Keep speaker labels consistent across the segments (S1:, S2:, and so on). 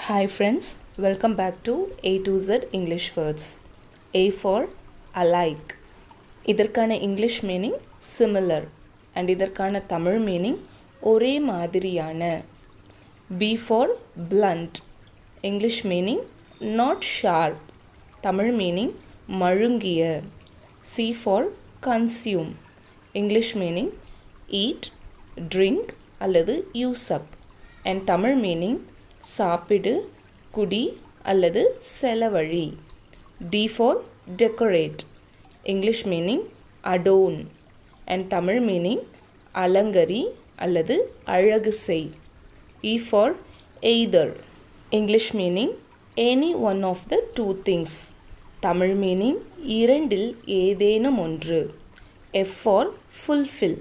S1: Hi friends, welcome back to A to Z English words. A for alike. இதற்கான English meaning similar and இதற்கான Tamil meaning ஒரே மாதிரியான. B for blunt. English meaning not sharp. Tamil meaning மழுங்கிய. C for consume. English meaning eat, drink அல்லது use up. And Tamil meaning சாப்பிடு, குடி அல்லது செலவழி. D for decorate. English meaning adorn. And Tamil meaning அலங்கரி அல்லது அழகு செய். E for either. English meaning any one of the two things. Tamil meaning இரண்டில் ஏதேனும் ஒன்று. F for fulfill.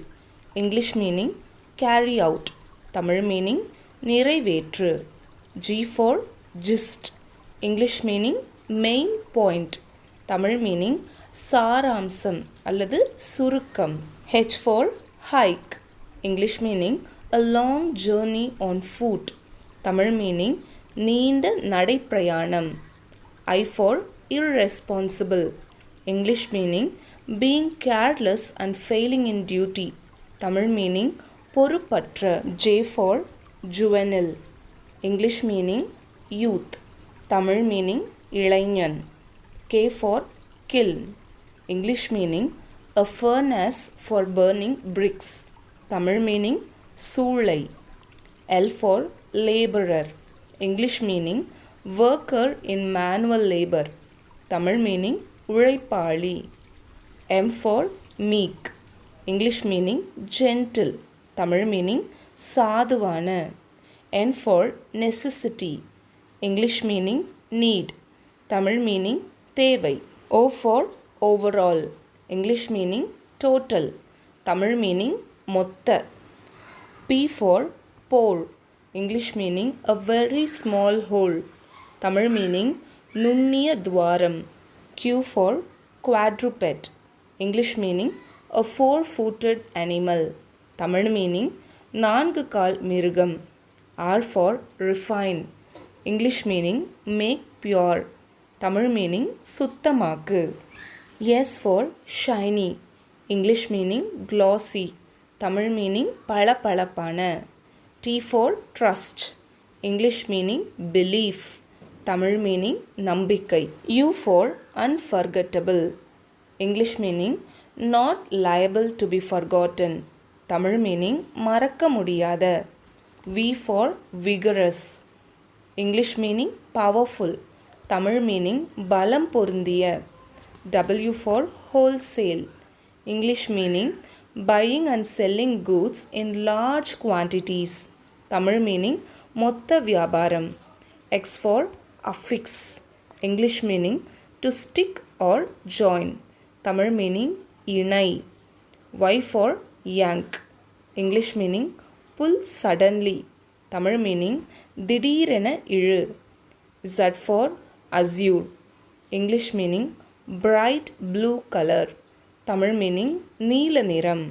S1: English meaning carry out. Tamil meaning நிறைவேற்று. G for gist. English meaning main point. Tamil meaning சாராம்சம் அல்லது சுருக்கம். H for hike. English meaning a long journey on foot. Tamil meaning நீண்ட நடைப்பிரயாணம். I for irresponsible. English meaning being careless and failing in duty. Tamil meaning பொறுப்பற்ற. J for juvenile. English meaning youth. Tamil meaning இளைஞன். K for kiln. English meaning a furnace for burning bricks. Tamil meaning சூளை. L for laborer. English meaning worker in manual labor. Tamil meaning உழைப்பாளி. M for meek. English meaning gentle. Tamil meaning சாதுவான. N for necessity. English meaning need. Tamil meaning தேவை. O for overall. English meaning total. Tamil meaning மொத்த. P for pore. English meaning a very small hole. Tamil meaning நுண்ணிய துவாரம். Q for quadruped. English meaning a four-footed animal. Tamil meaning நான்கு கால் மிருகம். R for refine. English meaning make pure. Tamil meaning சுத்தமாக்கு. S for shiny. English meaning glossy. Tamil meaning பளபளப்பான. T for trust. English meaning belief. Tamil meaning நம்பிக்கை. U for unforgettable. English meaning not liable to be forgotten. Tamil meaning மறக்க முடியாத. V for vigorous. English meaning powerful. Tamil meaning பலம் பொருந்திய. W for wholesale. English meaning buying and selling goods in large quantities. Tamil meaning மொத்த வியாபாரம். X for affix. English meaning to stick or join. Tamil meaning இணை. Y for yank. English meaning pull suddenly. Tamil meaning திடீரென இழு. Z for azure. English meaning bright blue color. Tamil meaning நீல நிறம்.